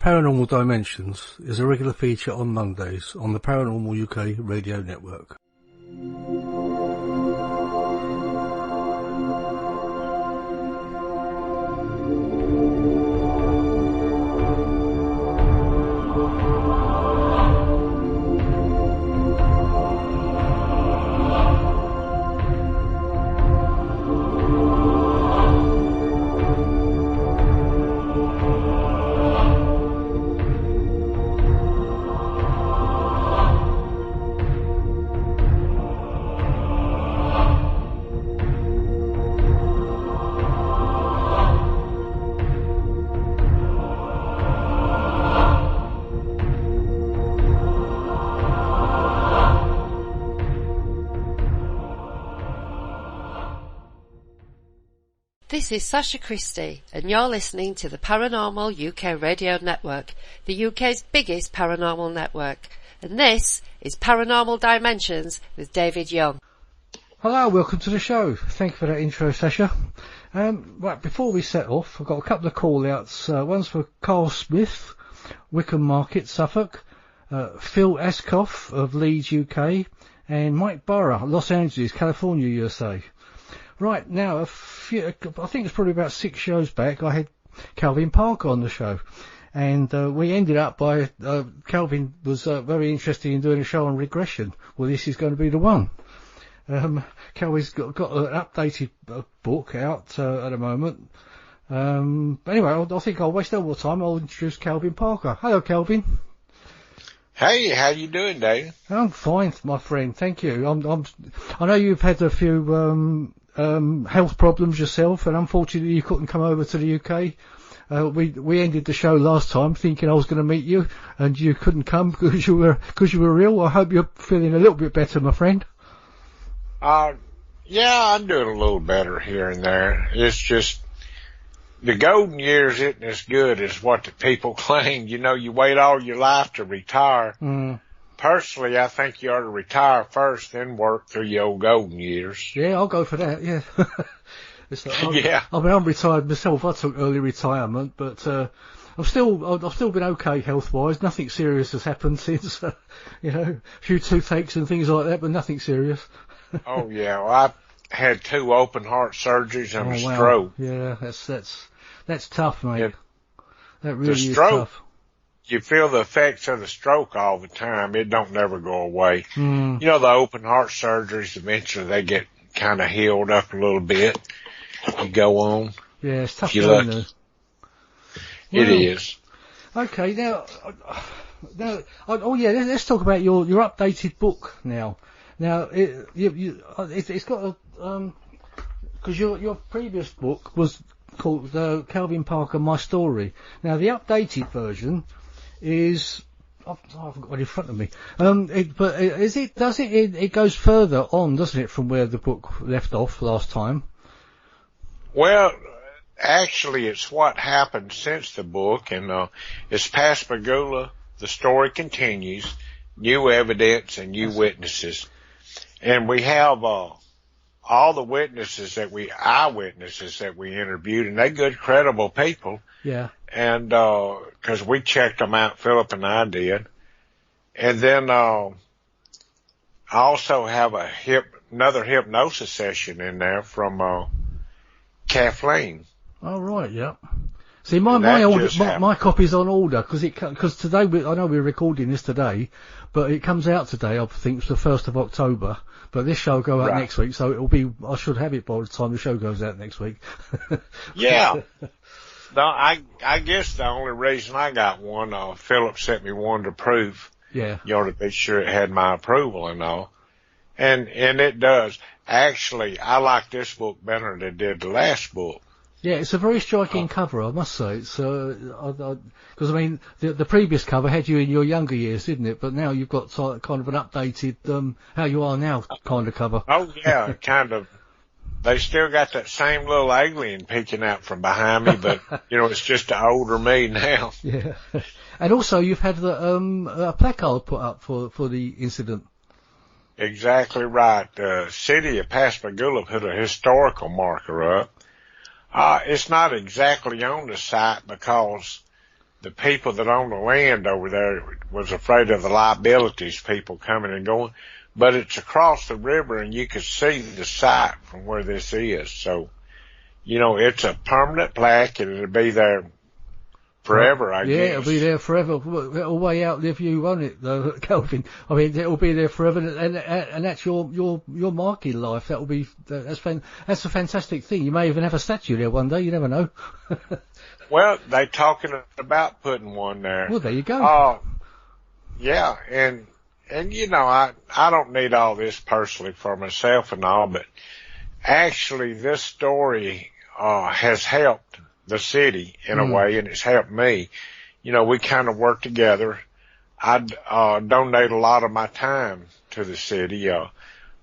Paranormal Dimensions is a regular feature on Mondays on the Paranormal UK radio network. This is Sasha Christie, and you're listening to the Paranormal UK Radio Network, the UK's biggest paranormal network. And this is Paranormal Dimensions with David Young. Hello, welcome to the show. Thank you for that intro, Sasha. Right, before we set off, I've got a couple of call-outs. One's for Carl Smith, Wickham Market, Suffolk, Phil Askoff of Leeds, UK, and Mike Burrow, Los Angeles, California, USA. Right, now, I think it's probably about 6 shows back, I had Calvin Parker on the show. And we ended up by, Calvin was very interested in doing a show on regression. Well, this is going to be the one. Calvin's got an updated book out at the moment. Anyway, I think I'll waste no more time. I'll introduce Calvin Parker. Hello, Calvin. Hey, how you doing, Dave? I'm fine, my friend. Thank you. I know you've had a few health problems yourself, and unfortunately you couldn't come over to the UK. We ended the show last time thinking I was going to meet you, and you couldn't come because you were ill. I hope you're feeling a little bit better, my friend. Yeah, I'm doing a little better here and there. It's just the golden years isn't as good as what the people claim. You know, you wait all your life to retire. Personally, I think you ought to retire first, then work through your old golden years. Yeah, I'll go for that, yeah. Yeah. I mean, I'm retired myself. I took early retirement, but I've still been okay health-wise. Nothing serious has happened since, a few toothaches and things like that, but nothing serious. Oh, yeah. Well, I've had 2 open heart surgeries and a stroke. Yeah, that's tough, mate. Yeah. That really is tough. You feel the effects of the stroke all the time. It don't never go away. You know, the open heart surgeries, eventually they get kind of healed up a little bit. You go on. Yeah, it's tough. It is. Okay, now, let's talk about your updated book now. Now, it's got because your previous book was called Calvin Parker, My Story. Now, the updated version is, I haven't got it in front of me. It goes further on, doesn't it, from where the book left off last time? Well, actually, it's what happened since the book, and it's Pascagoula. The story continues, new evidence and new witnesses, and we have all the eyewitnesses that we interviewed, and they're good, credible people. Yeah. And, cause we checked them out, Philip and I did. And then, I also have another hypnosis session in there from, Kathleen. Oh, right, yeah. See, my copy's on order, cause today, I know we're recording this today, but it comes out today, I think it's the 1st of October, but this show will go out next week, so I should have it by the time the show goes out next week. Yeah. No, I guess the only reason I got one, Philip sent me one to prove. Yeah. You ought to be sure it had my approval and all. And it does. Actually, I like this book better than it did the last book. Yeah, it's a very striking cover, I must say. It's, because I mean, the previous cover had you in your younger years, didn't it? But now you've got kind of an updated, how you are now kind of cover. Oh yeah, kind of. They still got that same little alien peeking out from behind me, but, it's just an older me now. Yeah. And also you've had a placard put up for the incident. Exactly right. The city of Pascagoula put a historical marker up. It's not exactly on the site because the people that own the land over there was afraid of the liabilities, people coming and going. But it's across the river, and you can see the site from where this is. So, you know, it's a permanent plaque, and it'll be there forever, I guess. Yeah, it'll be there forever. It'll way outlive you, won't it, Kelvin? I mean, it'll be there forever, and that's your mark in life. That's a fantastic thing. You may even have a statue there one day. You never know. Well, they talking about putting one there. Well, there you go. Yeah, and you know, I don't need all this personally for myself and all, but actually this story has helped the city in a way, and it's helped me. You know, we kind of work together. I donate a lot of my time to the city.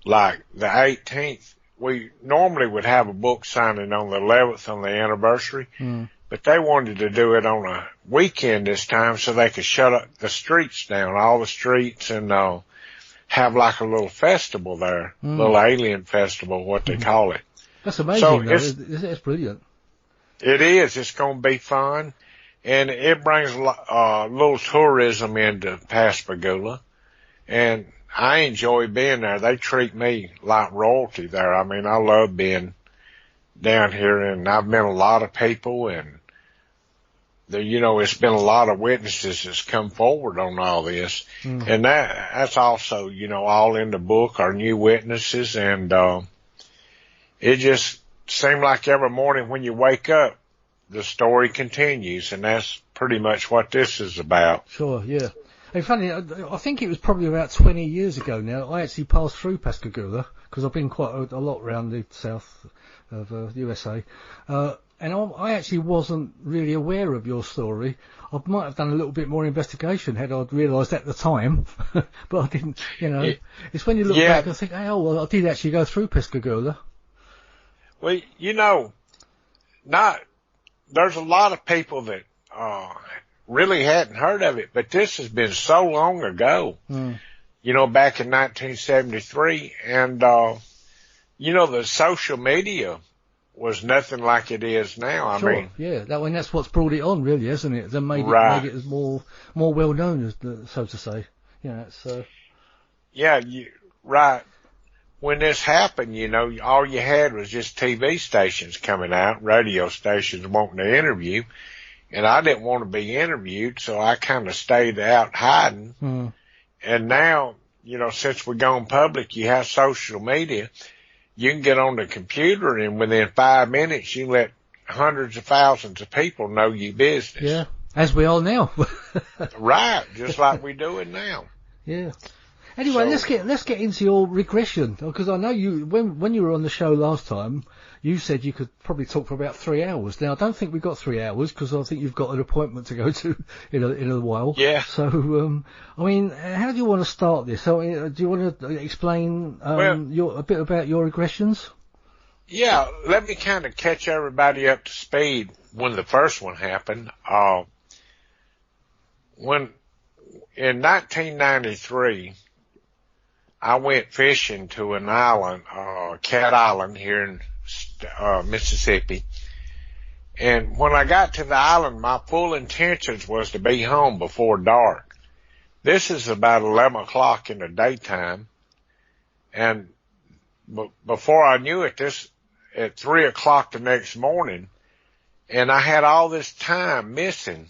Like the 18th, we normally would have a book signing on the 11th on the anniversary, but they wanted to do it on a weekend this time so they could shut up the streets down, all the streets, and have like a little festival there, little alien festival, what they call it. That's amazing. So it's brilliant. It is. It's going to be fun, and it brings a little tourism into Pascagoula, and I enjoy being there. They treat me like royalty there. I mean, I love being down here, and I've met a lot of people, and you know, it's been a lot of witnesses that's come forward on all this, and that's also, you know, all in the book are new witnesses, and it just seemed like every morning when you wake up, the story continues, and that's pretty much what this is about. Sure, yeah. And funny, I think it was probably about 20 years ago now, I actually passed through Pascagoula, because I've been quite a lot around the south of the USA, and I actually wasn't really aware of your story. I might have done a little bit more investigation had I realised at the time, but I didn't, you know. It's when you look back and think, oh, well, I did actually go through Pascagoula. Well, you know, there's a lot of people that really hadn't heard of it, but this has been so long ago, you know, back in 1973, and, you know, the social media was nothing like it is now. Sure, I mean, yeah, that's what's brought it on, really, isn't it? Then made it as more well known, so to say. You know, it's yeah, right. When this happened, you know, all you had was just TV stations coming out, radio stations wanting to interview, and I didn't want to be interviewed, so I kind of stayed out hiding. And now, you know, since we're gone public, you have social media. You can get on the computer, and within 5 minutes, you let hundreds of thousands of people know your business. Yeah, as we are now. Right, just like we do it now. Yeah. Anyway, let's get into your regression, because I know you when you were on the show last time, you said you could probably talk for about 3 hours. Now I don't think we've got 3 hours because I think you've got an appointment to go to in a while. Yeah. So I mean, how do you want to start this? So do you want to explain a bit about your regressions? Yeah, let me kind of catch everybody up to speed when the first one happened. When in 1993. I went fishing to an island, Cat Island here in Mississippi. And when I got to the island, my full intentions was to be home before dark. This is about 11 o'clock in the daytime. And before I knew it, at 3 o'clock the next morning, and I had all this time missing.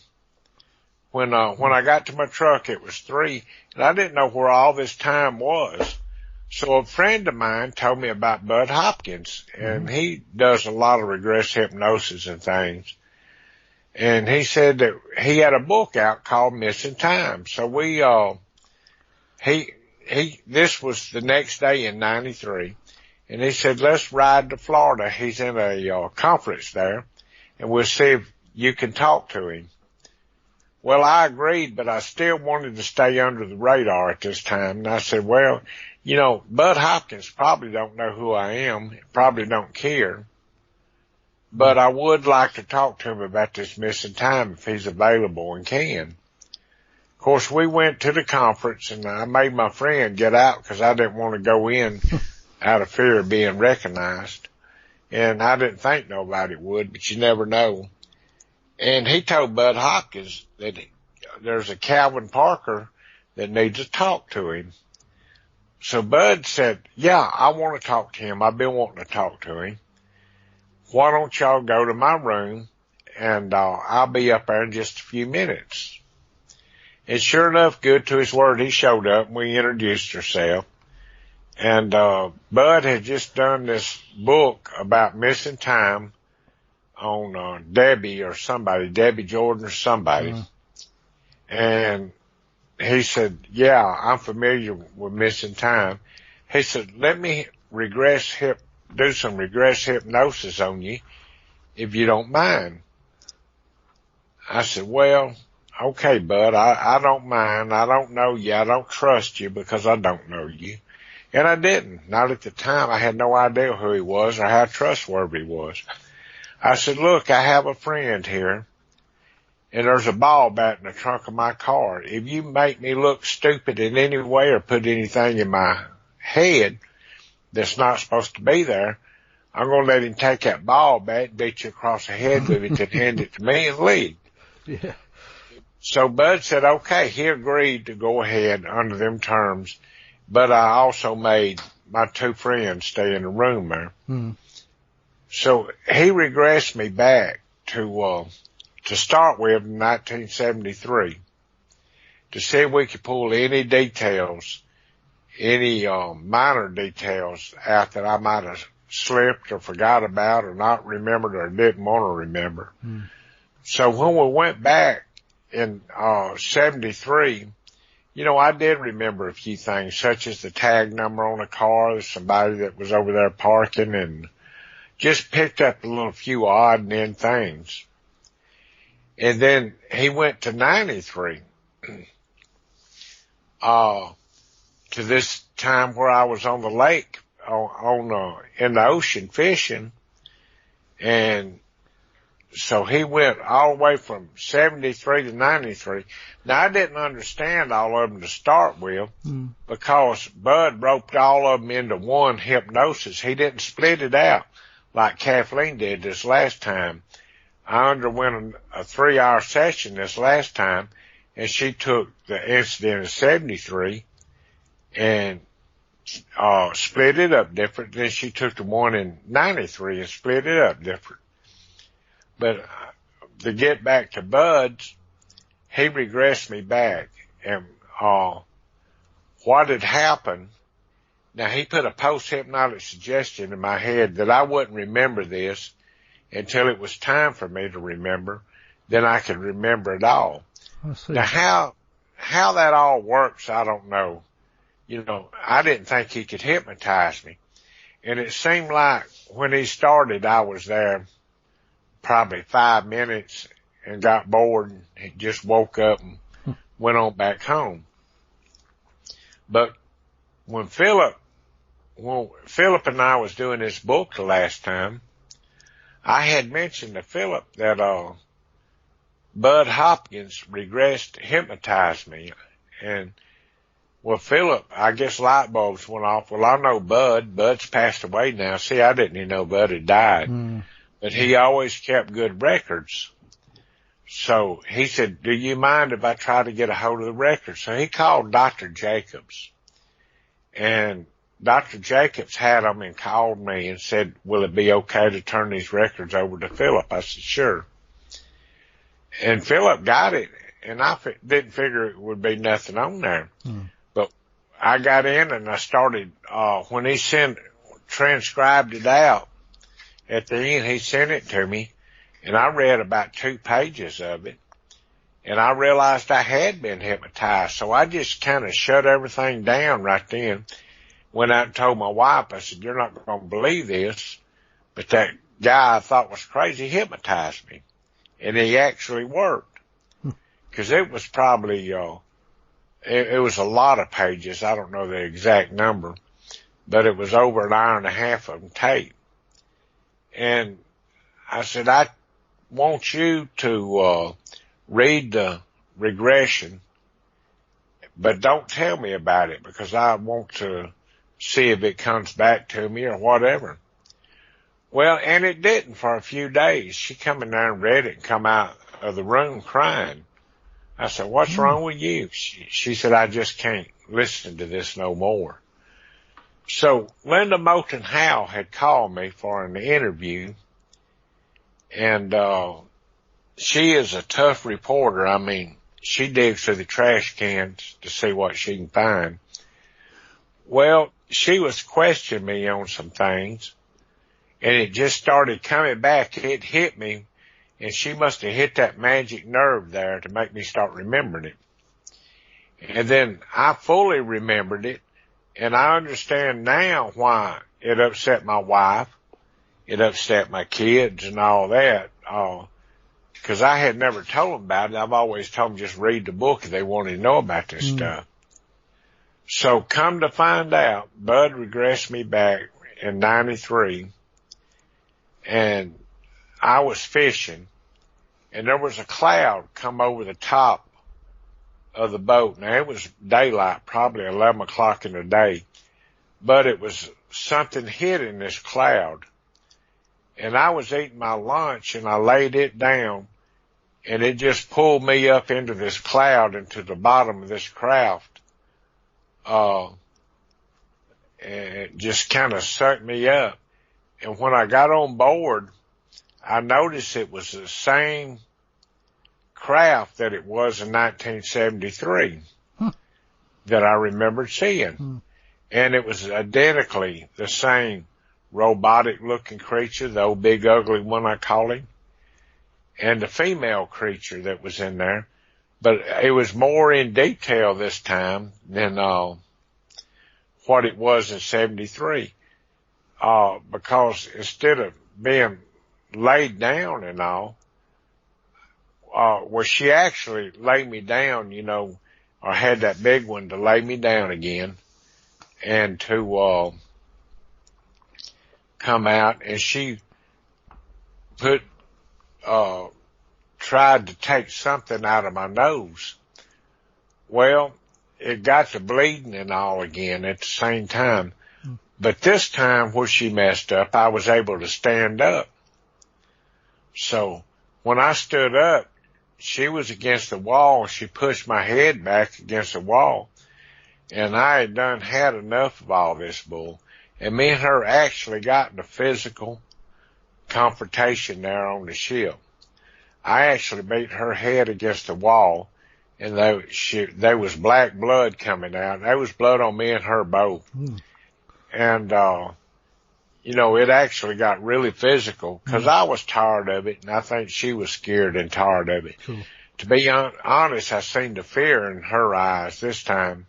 When I got to my truck, it was 3, and I didn't know where all this time was. So a friend of mine told me about Bud Hopkins, and he does a lot of regress hypnosis and things. And he said that he had a book out called Missing Time. So this was the next day in 93, and he said, let's ride to Florida. He's in a conference there, and we'll see if you can talk to him. Well, I agreed, but I still wanted to stay under the radar at this time. And I said, well, you know, Bud Hopkins probably don't know who I am, probably don't care, but I would like to talk to him about this missing time if he's available and can. Of course, we went to the conference, and I made my friend get out because I didn't want to go in out of fear of being recognized. And I didn't think nobody would, but you never know. And he told Bud Hopkins that there's a Calvin Parker that needs to talk to him. So Bud said, yeah, I want to talk to him. I've been wanting to talk to him. Why don't y'all go to my room and I'll be up there in just a few minutes. And sure enough, good to his word, he showed up and we introduced ourselves. And Bud had just done this book about missing time on Debbie or somebody, Debbie Jordan or somebody. And he said, yeah, I'm familiar with missing time. He said, let me do some regress hypnosis on you if you don't mind. I said, well, okay, Bud, I don't mind. I don't know you. I don't trust you because I don't know you. And I didn't. Not at the time. I had no idea who he was or how trustworthy he was. I said, look, I have a friend here, and there's a ball bat in the trunk of my car. If you make me look stupid in any way or put anything in my head that's not supposed to be there, I'm going to let him take that ball bat, beat you across the head with it, and hand it to me and leave. Yeah. So Bud said, okay, he agreed to go ahead under them terms, but I also made my two friends stay in the room there. So he regressed me back to start with in 1973 to see if we could pull any details, any minor details out that I might have slipped or forgot about or not remembered or didn't want to remember. So when we went back in 73, you know, I did remember a few things, such as the tag number on the car, somebody that was over there parking, and just picked up a little few odd and end things. And then he went to 93, to this time where I was on the lake, in the ocean fishing. And so he went all the way from 73 to 93. Now I didn't understand all of them to start with because Bud roped all of them into one hypnosis. He didn't split it out like Kathleen did this last time. I underwent a 3-hour session this last time, and she took the incident in 73 and split it up different. Then she took the one in 93 and split it up different. But to get back to Bud's, he regressed me back. And what had happened, now he put a post-hypnotic suggestion in my head that I wouldn't remember this until it was time for me to remember. Then I could remember it all. Now how that all works, I don't know. You know, I didn't think he could hypnotize me. And it seemed like when he started, I was there probably 5 minutes and got bored and just woke up and went on back home. But when Philip and I was doing this book the last time, I had mentioned to Philip that Bud Hopkins hypnotized me. And well, Philip, I guess light bulbs went off. Well, I know Bud. Bud's passed away now. See, I didn't even know Bud had died. But he always kept good records. So he said, do you mind if I try to get a hold of the records? So he called Dr. Jacobs. And Dr. Jacobs had them and called me and said, will it be okay to turn these records over to Philip? I said, sure. And Philip got it, and I didn't figure it would be nothing on there. But I got in and I started, when he transcribed it out, at the end he sent it to me, and I read about 2 pages of it, and I realized I had been hypnotized. So I just kind of shut everything down right then. Went out and told my wife, I said, you're not going to believe this, but that guy I thought was crazy hypnotized me. And he actually worked. Because it was probably, it was a lot of pages. I don't know the exact number, but it was over an hour and a half of them tape. And I said, I want you to read the regression, but don't tell me about it because I want to see if it comes back to me or whatever. Well, and it didn't for a few days. She come in there and read it and come out of the room crying. I said, what's wrong with you? She said, I just can't listen to this no more. So Linda Moulton Howe had called me for an interview, and she is a tough reporter. I mean, she digs through the trash cans to see what she can find. Well, she was questioning me on some things, and it just started coming back. It hit me, and she must have hit that magic nerve there to make me start remembering it. And then I fully remembered it, and I understand now why it upset my wife, it upset my kids and all that, because I had never told them about it. I've always told them just read the book if they wanted to know about this stuff. So come to find out, Bud regressed me back in 93, and I was fishing, and there was a cloud come over the top of the boat. Now, it was daylight, probably 11 o'clock in the day, but it was something hitting this cloud. And I was eating my lunch, and I laid it down, and it just pulled me up into this cloud, into the bottom of this craft. And it just kind of sucked me up. And when I got on board, I noticed it was the same craft that it was in 1973 that I remembered seeing. And it was identically the same robotic-looking creature, the old big ugly one I call him, and the female creature that was in there. But it was more in detail this time than what it was in 73. Because instead of being laid down and all, well, she actually laid me down, you know, or had that big one to lay me down again and to come out, and she tried to take something out of my nose. Well, it got to bleeding and all again at the same time. But this time where she messed up, I was able to stand up. So when I stood up, she was against the wall. She pushed my head back against the wall. And I had had enough of all this bull. And me and her actually got in a physical confrontation there on the ship. I actually beat her head against the wall, and there was black blood coming out. There was blood on me and her both. And, you know, it actually got really physical because I was tired of it, and I think she was scared and tired of it. To be honest, I seen the fear in her eyes this time,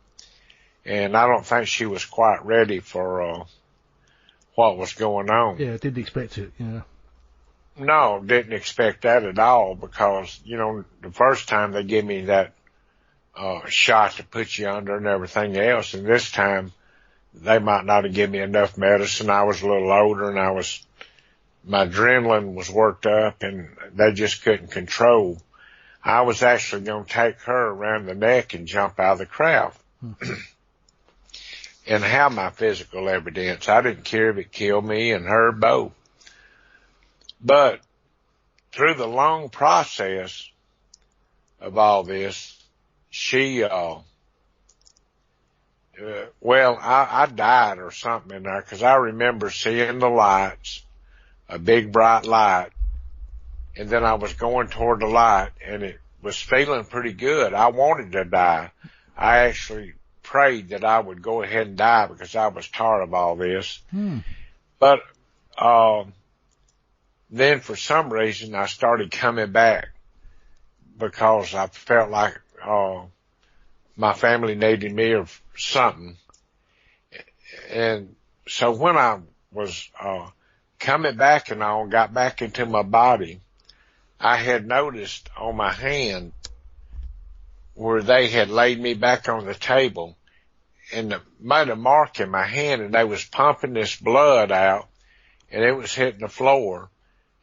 and I don't think she was quite ready for what was going on. Yeah, didn't expect it, yeah. No, didn't expect that at all because, you know, the first time they gave me that shot to put you under and everything else, and this time they might not have given me enough medicine. I was a little older, and my adrenaline was worked up, and they just couldn't control. I was actually going to take her around the neck and jump out of the craft and have my physical evidence. I didn't care if it killed me and her both. But through the long process of all this, she, I died or something in there because I remember seeing the lights, a big bright light, and then I was going toward the light, and it was feeling pretty good. I wanted to die. I actually prayed that I would go ahead and die because I was tired of all this. But then for some reason I started coming back because I felt like my family needed me or something. And so when I was coming back and all, got back into my body, I had noticed on my hand where they had laid me back on the table and made a mark in my hand, and they was pumping this blood out, and it was hitting the floor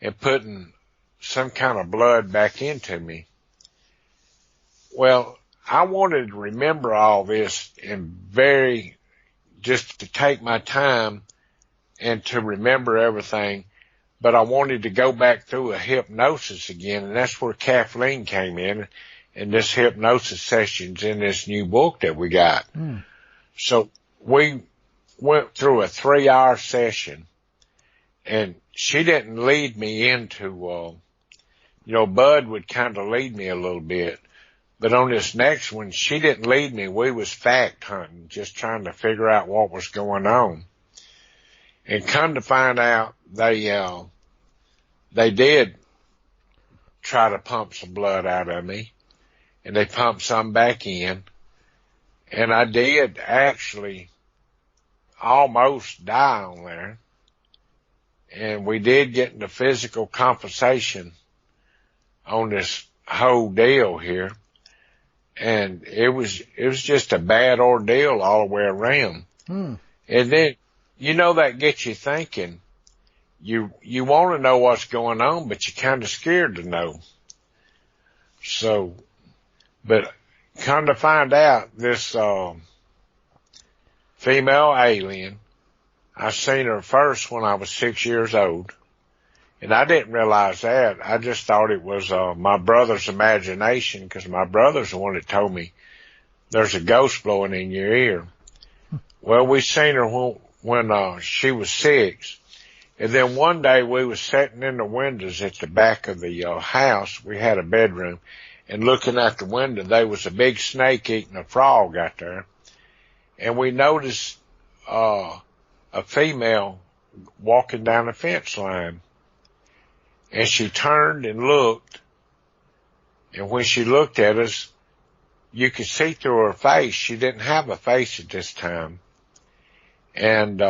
and putting some kind of blood back into me. Well, I wanted to remember all this and just to take my time and to remember everything. but I wanted to go back through a hypnosis again, and that's where Kathleen came in, and this hypnosis sessions in this new book that we got. Mm. So we went through a 3-hour session, and she didn't lead me into, Bud would kind of lead me a little bit. But on this next one, she didn't lead me. We was fact hunting, just trying to figure out what was going on. And come to find out, they did try to pump some blood out of me, and they pumped some back in. And I did actually almost die on there. And we did get into physical compensation on this whole deal here. And it was just a bad ordeal all the way around. Mm. And then, that gets you thinking. You want to know what's going on, but you're kind of scared to know. So, but come to find out, this female alien, I seen her first when I was 6 years old. And I didn't realize that. I just thought it was my brother's imagination, because my brother's the one that told me there's a ghost blowing in your ear. Well, we seen her when she was 6. And then one day we was sitting in the windows at the back of the house. We had a bedroom. And looking out the window, there was a big snake eating a frog out there. And we noticed a female walking down the fence line. And she turned and looked, and when she looked at us, you could see through her face. She didn't have a face at this time. And,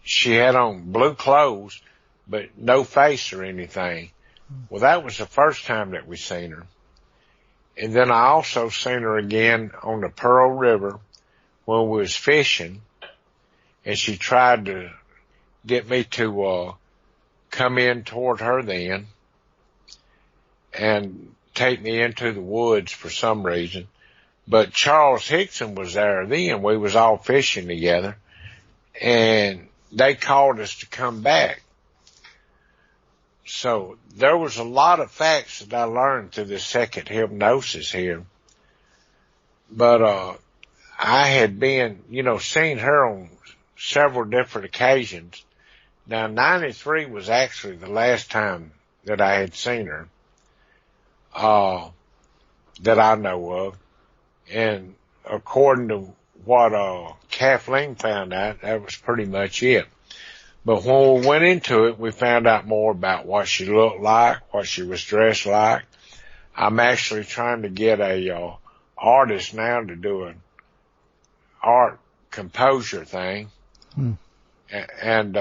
she had on blue clothes, but no face or anything. Well, that was the first time that we seen her. And then I also seen her again on the Pearl River when we was fishing, and she tried to get me to, come in toward her then and take me into the woods for some reason. But Charles Hickson was there then. We was all fishing together, and they called us to come back. So there was a lot of facts that I learned through this second hypnosis here. But I had been, seen her on several different occasions. Now, 93 was actually the last time that I had seen her, that I know of. And according to what Kathleen found out, that was pretty much it. But when we went into it, we found out more about what she looked like, what she was dressed like. I'm actually trying to get a artist now to do an art composure thing. And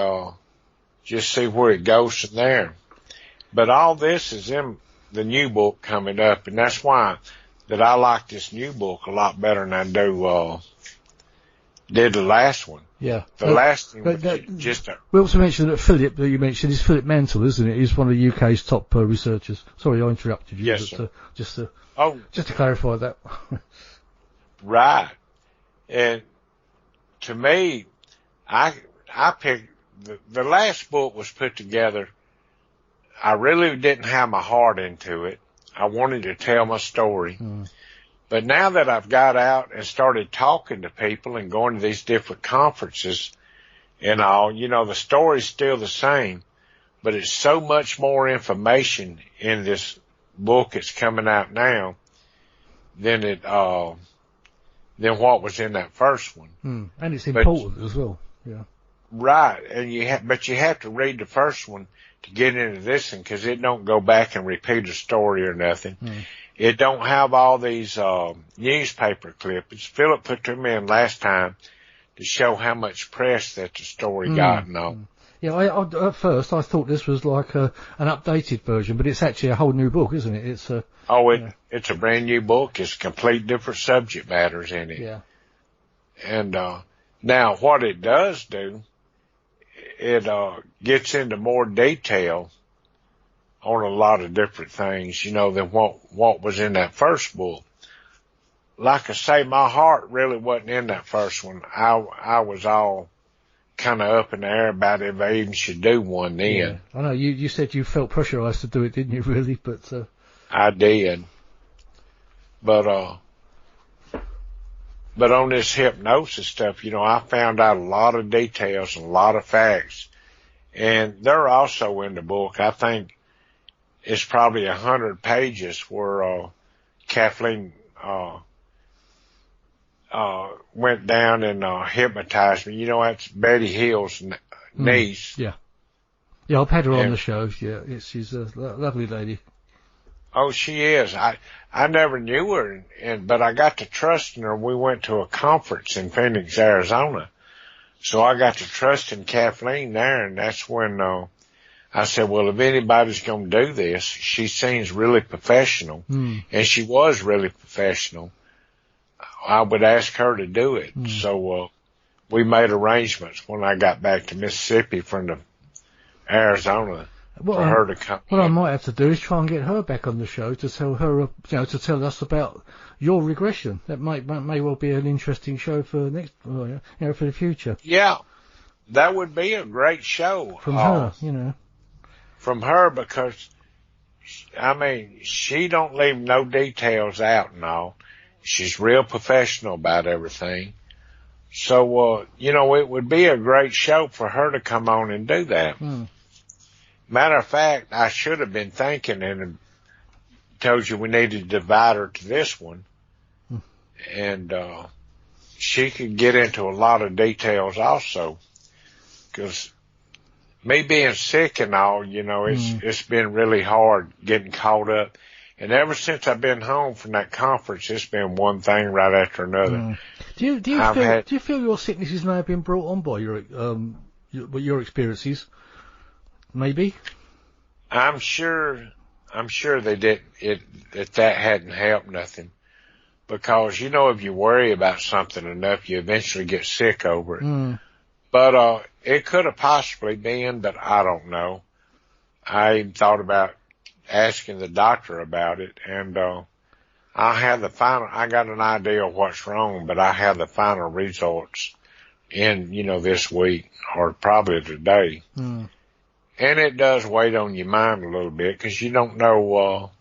just see where it goes from there. But all this is in the new book coming up, and that's why that I like this new book a lot better than I did the last one. Yeah. The last thing was just we also mentioned that Philip, that you mentioned, is Philip Mantle, isn't it? He's one of the UK's top researchers. Sorry, I interrupted you. Yes, but, sir. Just to clarify that. Right. And to me, I picked, the last book was put together. I really didn't have my heart into it. I wanted to tell my story. But now that I've got out and started talking to people and going to these different conferences and all, the story's still the same, but it's so much more information in this book that's coming out now than than what was in that first one. And it's important as well. Yeah. Right. And but you have to read the first one to get into this one, because it don't go back and repeat a story or nothing. It don't have all these newspaper clippings. Philip put them in last time to show how much press that the story got and all. Yeah, I at first I thought this was like an updated version, but it's actually a whole new book, isn't it? It's it's a brand new book. It's complete different subject matters in it. Yeah. And now what it does do, it gets into more detail on a lot of different things, than what was in that first book. Like I say, my heart really wasn't in that first one. I was all kind of up in the air about if I even should do one then. Yeah. I know you said you felt pressurized to do it, didn't you? Really, but I did. But on this hypnosis stuff, I found out a lot of details and a lot of facts, and they're also in the book. I think it's probably 100 pages where Kathleen went down and hypnotized me. That's Betty Hill's niece. Yeah, I've had her on the show. Yeah, she's a lovely lady. Oh, she is. I never knew her, but I got to trusting her. We went to a conference in Phoenix, Arizona. So I got to trusting Kathleen there, and that's when I said, well, if anybody's going to do this, she seems really professional, and she was really professional. I would ask her to do it. So we made arrangements when I got back to Mississippi from the Arizona for her to come. What I might have to do is try and get her back on the show to tell her, to tell us about your regression. That may well be an interesting show for for the future. Yeah, that would be a great show from her. From her, because she don't leave no details out and all. She's real professional about everything. So, it would be a great show for her to come on and do that. Matter of fact, I should have been thinking and told you we needed to divide her to this one. And she could get into a lot of details also. Because me being sick and all, it's been really hard getting caught up. And ever since I've been home from that conference, it's been one thing right after another. Do you feel your sicknesses may have been brought on by your experiences? Maybe. I'm sure they did that hadn't helped nothing, because if you worry about something enough, you eventually get sick over it. But it could have possibly been, but I don't know. I even thought about asking the doctor about it, and I got an idea of what's wrong, but I have the final results in this week or probably today. And it does weigh on your mind a little bit, because you don't know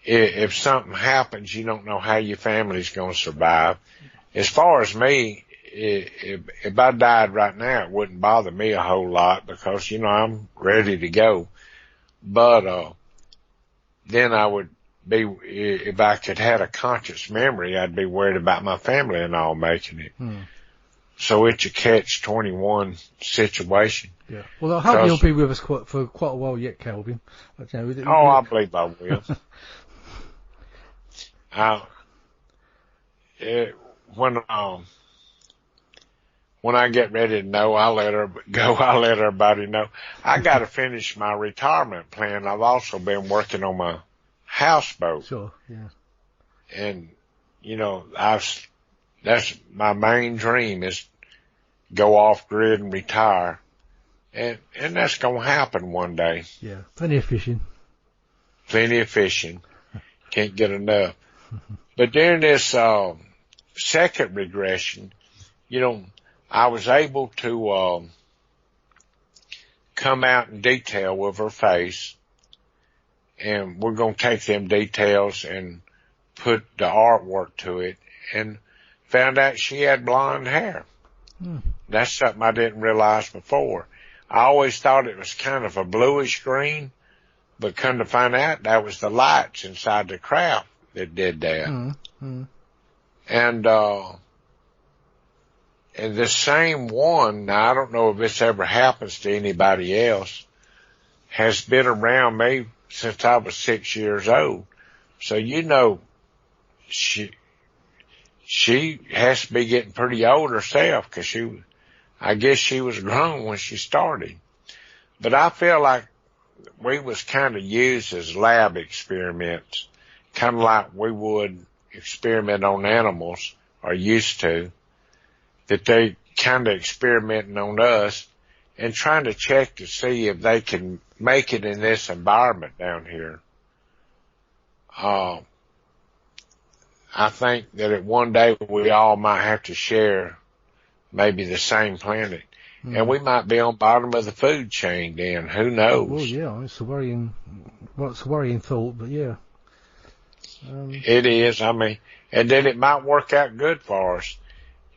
if something happens, you don't know how your family's going to survive. As far as me, if I died right now, it wouldn't bother me a whole lot, because I'm ready to go. But then I would be, if I could have a conscious memory, I'd be worried about my family and all making it. So it's a catch-21 situation. Yeah. Well, I hope you'll be with us for quite a while yet, Calvin. I believe I will. When I get ready to know, I'll let her go. I'll let everybody know. I got to finish my retirement plan. I've also been working on my houseboat. Sure. Yeah. And that's my main dream, is go off grid and retire. And that's going to happen one day. Yeah. Plenty of fishing. Can't get enough. But during this, second regression, I was able to, come out in detail with her face, and we're going to take them details and put the artwork to it, and found out she had blonde hair. That's something I didn't realize before. I always thought it was kind of a bluish green, but come to find out that was the lights inside the craft that did that. And the same one, now I don't know if this ever happens to anybody else, has been around me since I was 6 years old. So she has to be getting pretty old herself, because I guess she was grown when she started. But I feel like we was kind of used as lab experiments, kind of like we would experiment on animals, or used to, that they kind of experimenting on us and trying to check to see if they can make it in this environment down here. I think that one day we all might have to share maybe the same planet. And we might be on bottom of the food chain then. Who knows? Well, yeah, it's a worrying thought, but yeah. It is. I mean, and then it might work out good for us.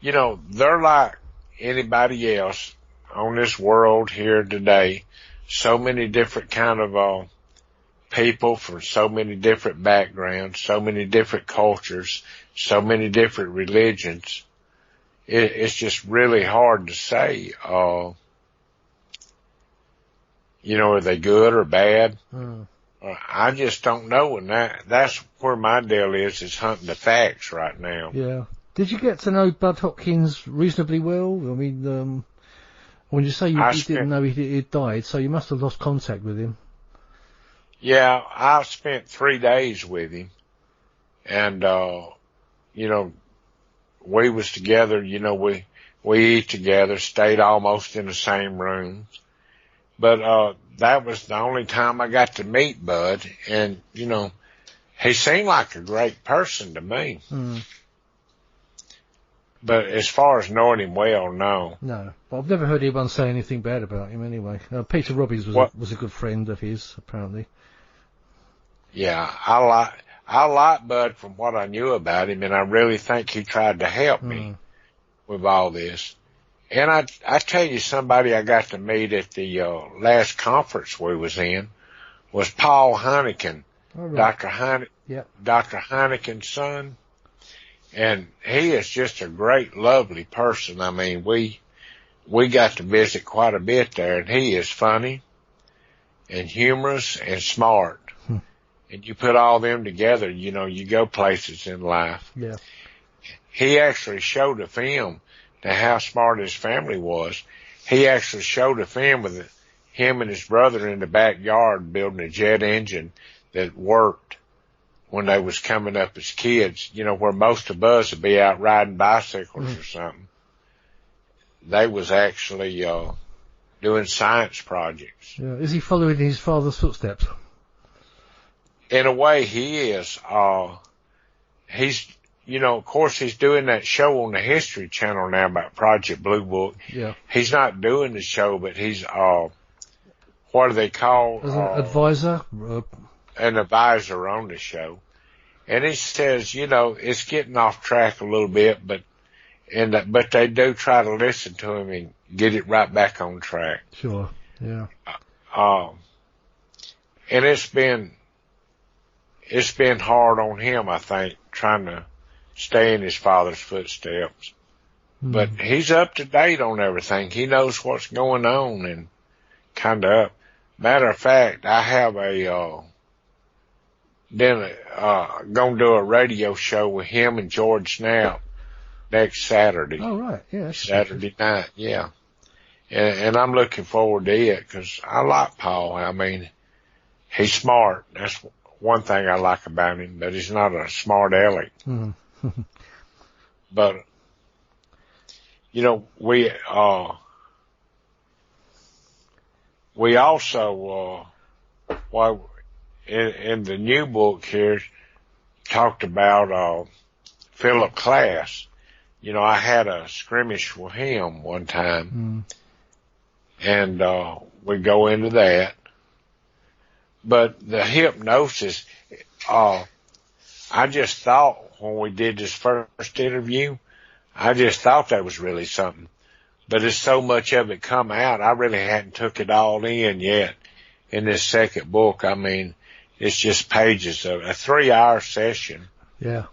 You know, they're like anybody else on this world here today. So many different kind of, people from so many different backgrounds, so many different cultures, so many different religions. It's just really hard to say, you know, are they good or bad? I just don't know, and that's where my deal is hunting the facts right now. Yeah. Did you get to know Bud Hopkins reasonably well? I mean, when you say you didn't know he'd died, so you must have lost contact with him. Yeah, I spent 3 days with him, and, you know, we was together, you know, we eat together, stayed almost in the same room. But, that was the only time I got to meet Bud, and, you know, he seemed like a great person to me. But as far as knowing him well, no. No. But I've never heard anyone say anything bad about him anyway. Peter Robbins was a good friend of his, apparently. Yeah, I like Bud from what I knew about him, and I really think he tried to help me with all this. And I tell you, somebody I got to meet at the last conference we was in was Paul Heineken, right. Dr. Heineken's son. And he is just a great, lovely person. I mean, we got to visit quite a bit there, and he is funny and humorous and smart. And you put all them together, you know, you go places in life. Yeah. He actually showed a film to how smart his family was. He actually showed a film with him and his brother in the backyard building a jet engine that worked when they was coming up as kids, you know, where most of us would be out riding bicycles or something. They was actually doing science projects. Yeah. Is he following his father's footsteps? In a way, he is. He's, you know, of course, he's doing that show on the History Channel now about Project Blue Book. Yeah. He's not doing the show, but he's, what do they call? As an advisor? An advisor on the show. And he says, you know, it's getting off track a little bit, but they do try to listen to him and get it right back on track. Sure. Yeah. And it's been hard on him, I think, trying to stay in his father's footsteps. But he's up to date on everything. He knows what's going on and kind of up. Matter of fact, I have gonna do a radio show with him and George Knapp next Saturday. Oh, right. Yeah. Saturday night, yeah. And I'm looking forward to it because I like Paul. I mean, he's smart. That's one thing I like about him, but he's not a smart aleck. But, you know, we also, in the new book here, talked about, Philip Klass. You know, I had a skirmish with him one time, and, we go into that. But the hypnosis, I just thought when we did this first interview, I just thought that was really something. But as so much of it come out, I really hadn't took it all in yet in this second book. I mean, it's just pages of a 3-hour session. Yeah.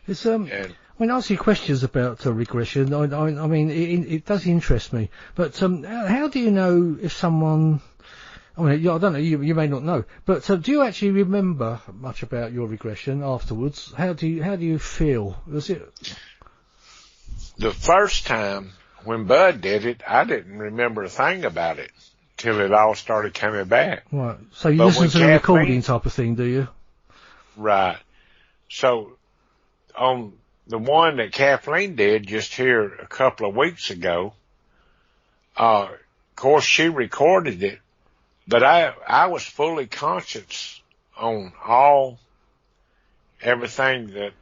It's, when I ask you questions about regression, I mean, it does interest me. But, how do you know if someone, I mean, I don't know, you may not know, but do you actually remember much about your regression afterwards? How do you feel? Was it? The first time when Bud did it, I didn't remember a thing about it till it all started coming back. Right. So you listen to the recording type of thing, do you? Right. So on the one that Kathleen did just here a couple of weeks ago, of course she recorded it. But I was fully conscious on all everything that,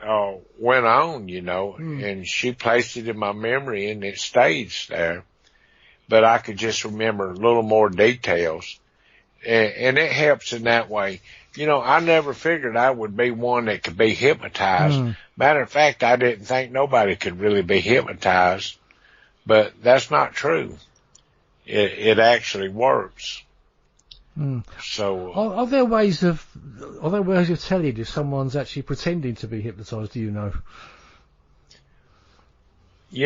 went on, and she placed it in my memory and it stays there. But I could just remember a little more details. And it helps in that way. I never figured I would be one that could be hypnotized. Matter of fact, I didn't think nobody could really be hypnotized, but that's not true. It actually works. So, are there ways of telling if someone's actually pretending to be hypnotized? Do you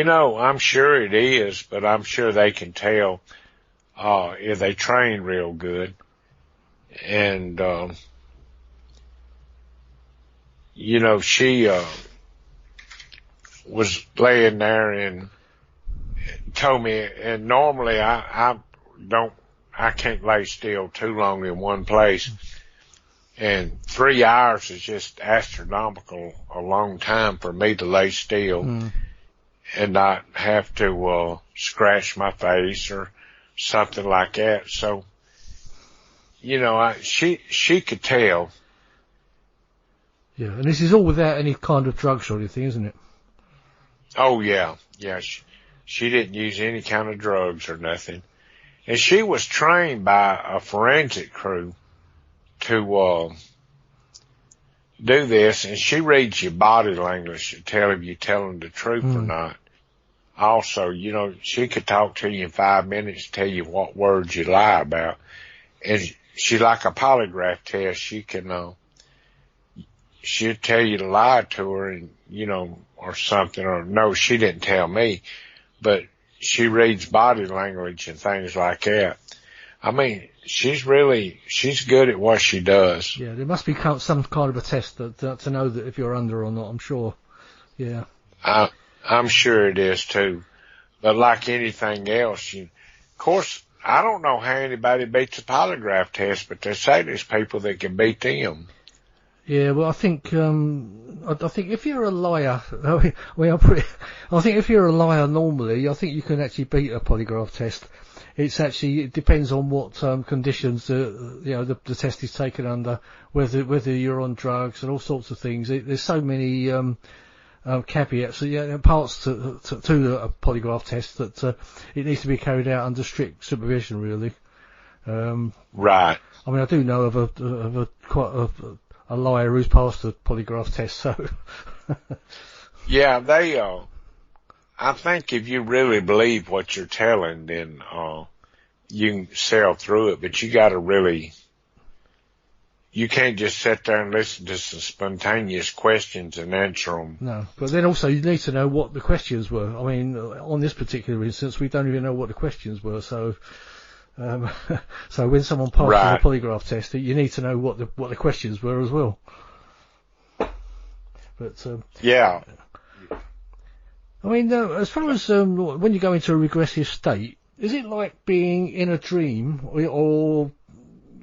know? I'm sure it is, but I'm sure they can tell, if they train real good. And, she, was laying there and told me, and normally I can't lay still too long in one place. And 3 hours is just astronomical, a long time for me to lay still and not have to, scratch my face or something like that. So, she could tell. Yeah, and this is all without any kind of drugs or anything, isn't it? Oh yeah, yeah. She didn't use any kind of drugs or nothing, and she was trained by a forensic crew to do this. And she reads your body language to tell if you're telling the truth or not. Also, she could talk to you in 5 minutes, tell you what words you lie about, and she like a polygraph test. She can, she'll tell you to lie to her and, or something, or no, she didn't tell me, but she reads body language and things like that. I mean, she's good at what she does. Yeah, there must be some kind of a test to know that if you're under or not, I'm sure. Yeah. I'm sure it is too. But like anything else, of course, I don't know how anybody beats a polygraph test, but they say there's people that can beat them. Yeah, well, I think if you're a liar, I think if you're a liar normally, I think you can actually beat a polygraph test. It depends on what conditions the test is taken under, whether you're on drugs and all sorts of things. There's so many caveats, parts to a polygraph test that it needs to be carried out under strict supervision, really. Right. I mean, I do know of quite a liar who's passed the polygraph test, so. Yeah, I think if you really believe what you're telling, then, you can sail through it, but you gotta you can't just sit there and listen to some spontaneous questions and answer them. No, but then also you need to know what the questions were. I mean, on this particular instance, we don't even know what the questions were, so when someone passes a polygraph test, you need to know what the questions were as well. But yeah, I mean, as far as when you go into a regressive state, is it like being in a dream, or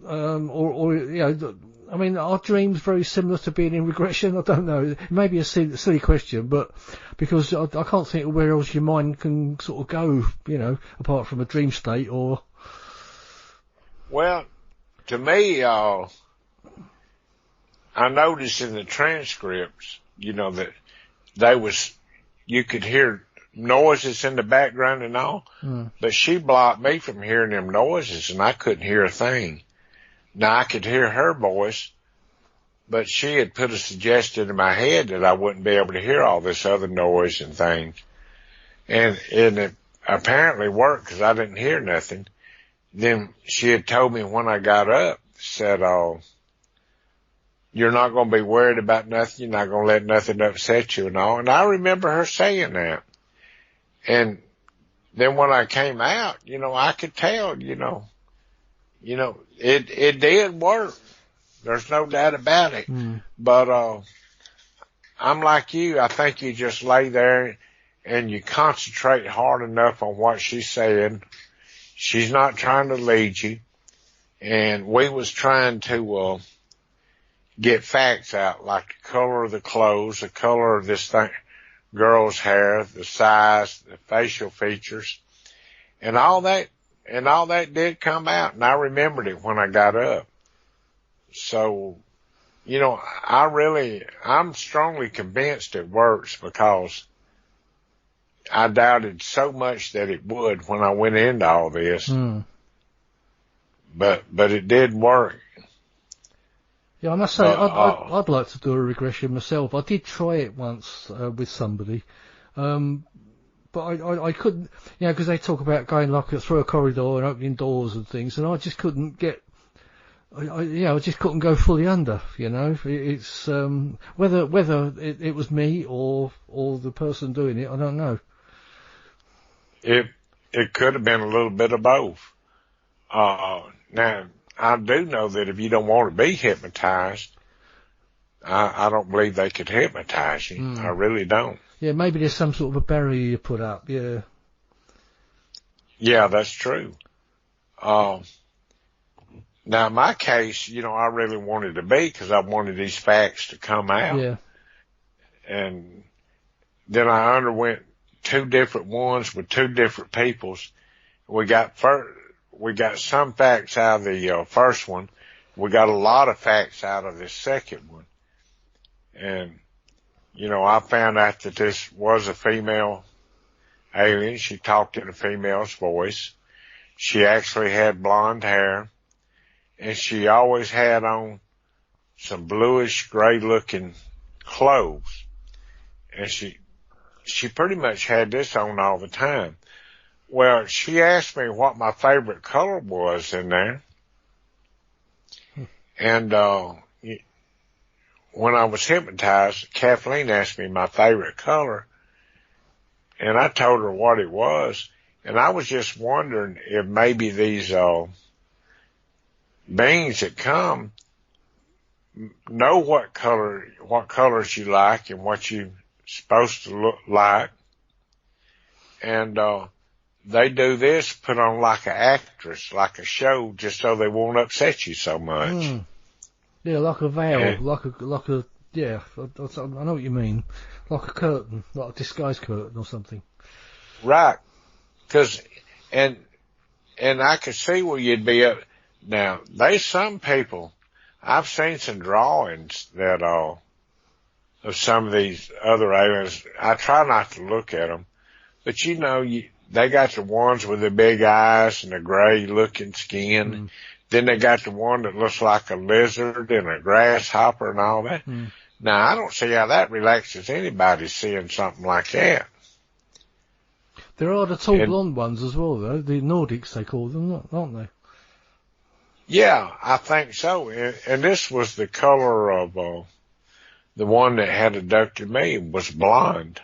I mean, are dreams very similar to being in regression? I don't know. It may be a silly question, but because I can't think of where else your mind can sort of go, apart from a dream state or. Well, to me, I noticed in the transcripts, that you could hear noises in the background and all, but she blocked me from hearing them noises, and I couldn't hear a thing. Now, I could hear her voice, but she had put a suggestion in my head that I wouldn't be able to hear all this other noise and things. And it apparently worked because I didn't hear nothing. Then she had told me when I got up, said, you're not going to be worried about nothing. You're not going to let nothing upset you and all. And I remember her saying that. And then when I came out, I could tell, it did work. There's no doubt about it. But, I'm like you. I think you just lay there and you concentrate hard enough on what she's saying. She's not trying to lead you. And we was trying to, get facts out, like the color of the clothes, the color of this girl's hair, the size, the facial features, and all that did come out, and I remembered it when I got up. So, I'm strongly convinced it works because I doubted so much that it would when I went into all this. But it did work. Yeah, I must say, I'd like to do a regression myself. I did try it once with somebody, but I couldn't, because they talk about going like through a corridor and opening doors and things, and I just couldn't get. I just couldn't go fully under. It's whether it was me or the person doing it, I don't know. It could have been a little bit of both. Now, I do know that if you don't want to be hypnotized, I don't believe they could hypnotize you. I really don't. Yeah, maybe there's some sort of a barrier you put up, yeah. Yeah, that's true. Now, in my case, I really wanted to be because I wanted these facts to come out. Yeah. And then I underwent 2 different ones with 2 different peoples. We got some facts out of the first one. We got a lot of facts out of the second one. And, I found out that this was a female alien. She talked in a female's voice. She actually had blonde hair. And she always had on some bluish gray looking clothes. And she pretty much had this on all the time. Well, she asked me what my favorite color was in there. And, when I was hypnotized, Kathleen asked me my favorite color. And I told her what it was. And I was just wondering if maybe these, beings that come know what colors you like and what you're supposed to look like. And, they do this, put on like an actress, like a show, just so they won't upset you so much. Yeah, like a veil, like a, yeah, I know what you mean. Like a curtain, like a disguise curtain or something. Right. And I could see where you'd be up. Now, there's some people, I've seen some drawings that, of some of these other aliens. I try not to look at them, but they got the ones with the big eyes and the gray looking skin. Then they got the one that looks like a lizard and a grasshopper and all that. Now, I don't see how that relaxes anybody seeing something like that. There are the tall blonde ones as well, though. The Nordics, they call them, aren't they? Yeah, I think so. And this was the color of the one that had abducted me, was blonde.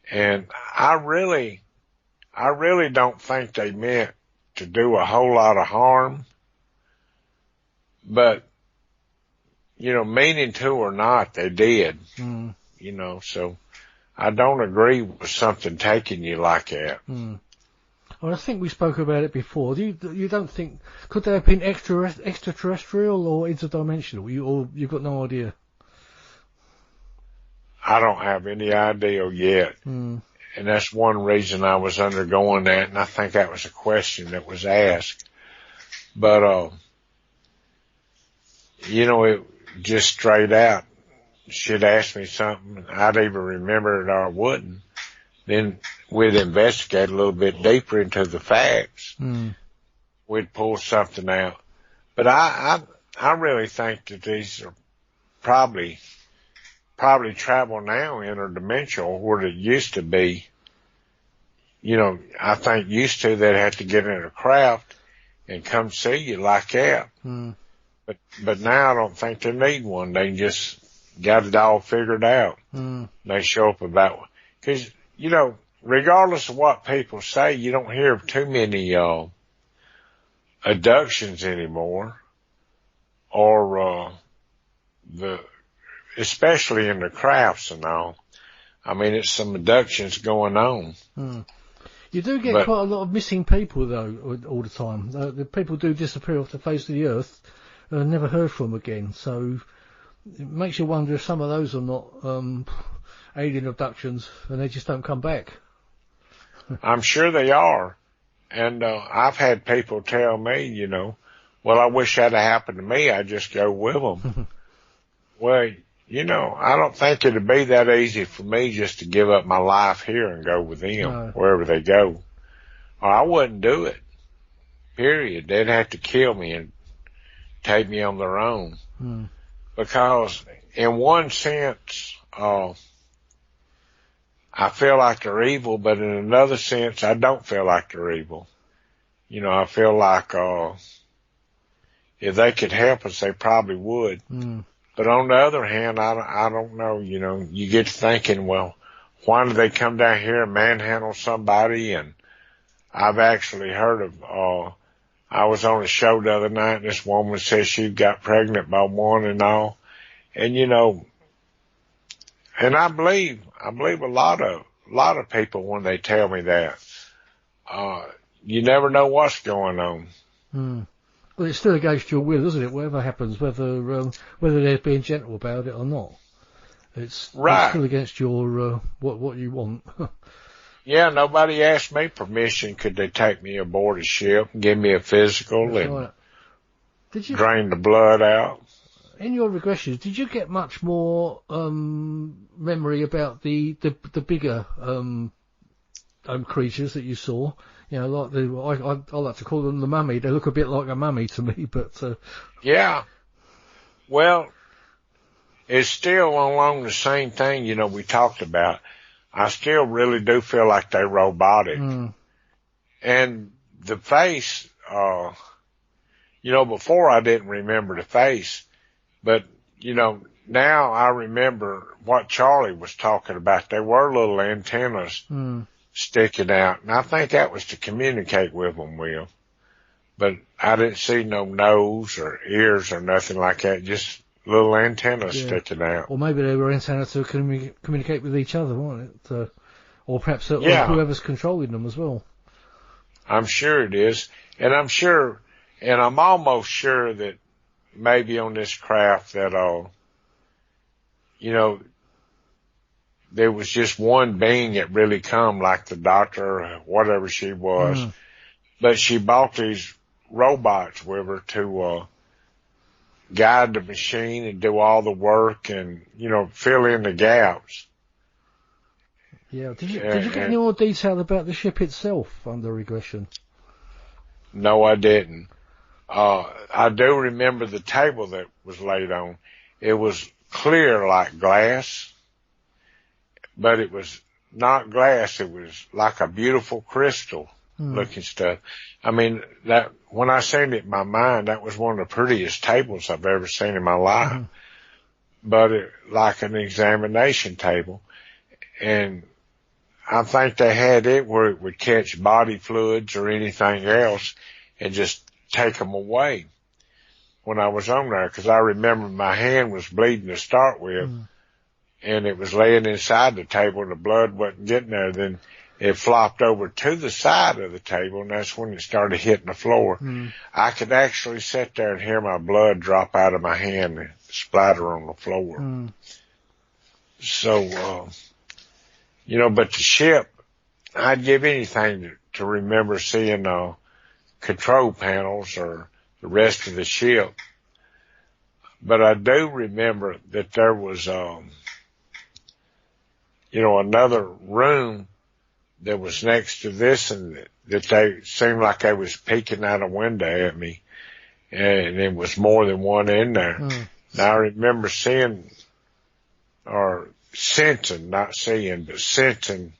And I really don't think they meant to do a whole lot of harm. But, meaning to or not, they did. So I don't agree with something taking you like that. Well, I think we spoke about it before. You don't think, could they have been extraterrestrial or interdimensional? Or you've got no idea? I don't have any idea yet. And that's one reason I was undergoing that, and I think that was a question that was asked. But, it just straight out, she'd ask me something, I'd either remember it or I wouldn't. Then we'd investigate a little bit deeper into the facts. We'd pull something out. But I really think that these are probably travel now interdimensional where it used to be. I think used to they'd have to get in a craft and come see you like that. But now I don't think they need one. They just got it all figured out. They show up about, cause, regardless of what people say, you don't hear of too many, abductions anymore, or, especially in the crafts and all. I mean, it's some abductions going on. You do get quite a lot of missing people, though, all the time. The people do disappear off the face of the earth and never heard from again. So it makes you wonder if some of those are not alien abductions and they just don't come back. I'm sure they are. And I've had people tell me, well, I wish that had happened to me. I'd just go with them. Well, I don't think it'd be that easy for me just to give up my life here and go with them No. wherever they go. Or I wouldn't do it. Period. They'd have to kill me and take me on their own. Because in one sense, I feel like they're evil, but in another sense, I don't feel like they're evil. I feel like, if they could help us, they probably would. But on the other hand, I don't know, you get to thinking, well, why do they come down here and manhandle somebody? And I've actually heard of, I was on a show the other night and this woman said she got pregnant by one and all. And and I believe a lot of people when they tell me that, you never know what's going on. Well, it's still against your will, isn't it? Whatever happens, whether they're being gentle about it or not, it's still against your what you want. Yeah, nobody asked me permission. Could they take me aboard a ship and give me a physical drain the blood out? In your regressions, did you get much more memory about the bigger creatures that you saw? Like I like to call them the mummy. They look a bit like a mummy to me, but yeah. Well, it's still along the same thing. We talked about. I still really do feel like they're robotic, and the face. Before I didn't remember the face, but now I remember what Charlie was talking about. There were little antennas. Sticking out, and I think that was to communicate with them, Will. But I didn't see no nose or ears or nothing like that, just little antennas sticking out. Or maybe they were antennas to communicate with each other, weren't it? Or perhaps whoever's controlling them as well. I'm sure it is, and I'm almost sure that maybe on this craft that, there was just one being that really come, like the doctor or whatever she was. But she bought these robots with her to guide the machine and do all the work and, fill in the gaps. Yeah. Did you get any more detail about the ship itself under Regression? No, I didn't. I do remember the table that was laid on. It was clear like glass. But it was not glass. It was like a beautiful crystal looking stuff. I mean, that when I seen it in my mind, that was one of the prettiest tables I've ever seen in my life. But like an examination table. And I think they had it where it would catch body fluids or anything else and just take them away when I was on there. Cause I remember my hand was bleeding to start with. And it was laying inside the table and the blood wasn't getting there. Then it flopped over to the side of the table and that's when it started hitting the floor. I could actually sit there and hear my blood drop out of my hand and splatter on the floor. So, but the ship, I'd give anything to remember seeing, control panels or the rest of the ship. But I do remember that there was, another room that was next to this and that they seemed like they was peeking out a window at me. And there was more than one in there. Now I remember seeing or sensing, not seeing, but sensing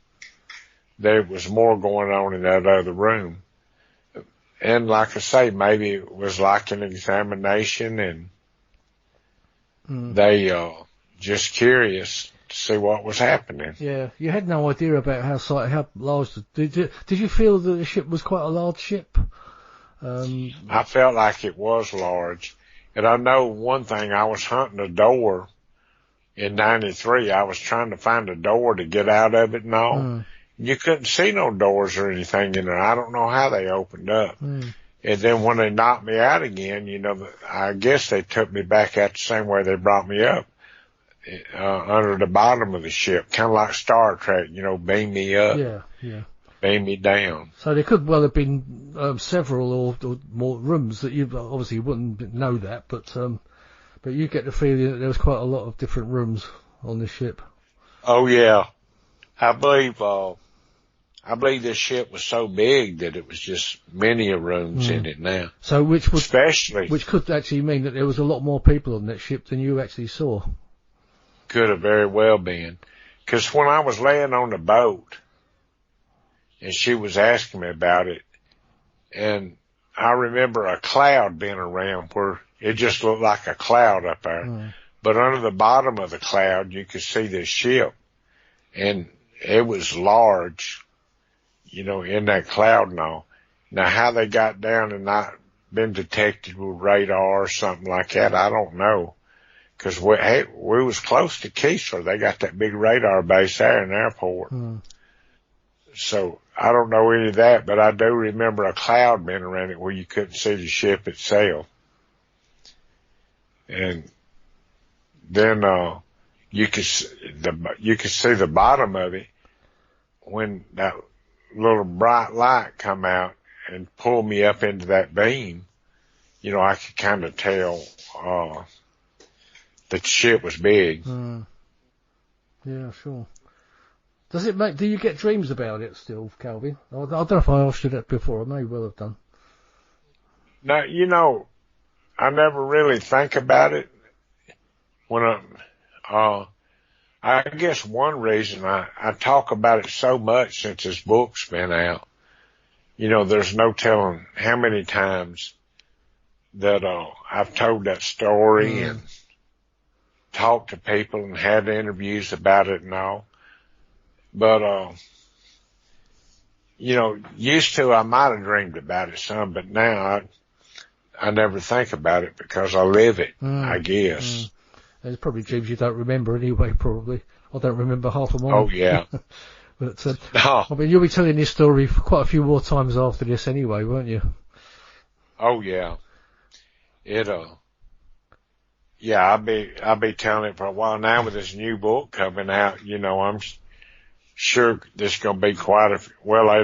there was more going on in that other room. And like I say, maybe it was like an examination and they, just curious to see what was happening. Yeah, you had no idea about how large. Did you feel that the ship was quite a large ship? I felt like it was large, and I know one thing. I was hunting a door in '93. I was trying to find a door to get out of it and all. You couldn't see no doors or anything in there. I don't know how they opened up. And then when they knocked me out again, I guess they took me back out the same way they brought me up. Under the bottom of the ship, kind of like Star Trek, beam me up, beam me down. So there could well have been several or more rooms that you obviously wouldn't know that, but But you get the feeling that there was quite a lot of different rooms on this ship. Oh yeah. I believe this ship was so big that it was just many rooms in it now. So which could actually mean that there was a lot more people on that ship than you actually saw. Could have very well been. 'Cause when I was laying on the boat and she was asking me about it, and I remember a cloud being around where it just looked like a cloud up there. But under the bottom of the cloud, you could see this ship, and it was large, in that cloud and all. Now, how they got down and not been detected with radar or something like that, I don't know. 'Cause we was close to Keesler. They got that big radar base there in the airport. So I don't know any of that, but I do remember a cloud being around it where you couldn't see the ship itself. And then, you could see the bottom of it when that little bright light come out and pull me up into that beam. I could kind of tell, the ship was big. Yeah, sure. Do you get dreams about it still, Calvin? I don't know if I asked you that before. I may well have done. No, I never really think about it when I guess one reason I talk about it so much since this book's been out, there's no telling how many times that, I've told that story and talked to people and had interviews about it and all. But, used to I might have dreamed about it some, but now I never think about it because I live it, I guess. There's probably dreams you don't remember anyway, probably. I don't remember half of mine. Oh, yeah. But, I mean, you'll be telling this story quite a few more times after this anyway, won't you? Oh, yeah. Yeah, I'll be telling it for a while now with this new book coming out. I'm sure this is going to be it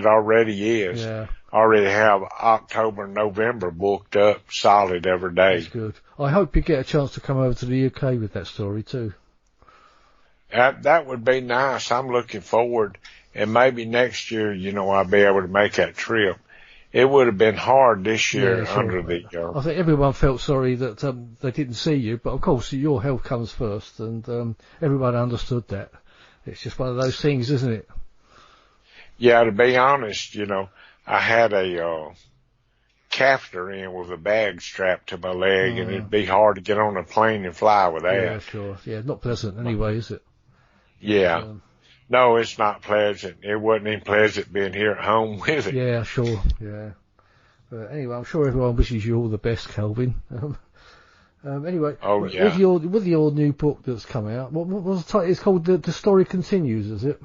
already is. Yeah. I already have October and November booked up solid every day. That's good. I hope you get a chance to come over to the UK with that story too. That would be nice. I'm looking forward, and maybe next year, I'll be able to make that trip. It would have been hard this year under the. I think everyone felt sorry that they didn't see you, but of course your health comes first, and everyone understood that. It's just one of those things, isn't it? Yeah, to be honest, I had a catheter in with a bag strapped to my leg, and it'd be hard to get on a plane and fly with that. Yeah, sure. Yeah, not pleasant anyway, is it? Yeah. No, it's not pleasant. It wasn't even pleasant being here at home with it. Yeah, sure. Yeah. But anyway, I'm sure everyone wishes you all the best, Calvin. Anyway, with your new book that's come out, what was the title? It's called The Story Continues, is it?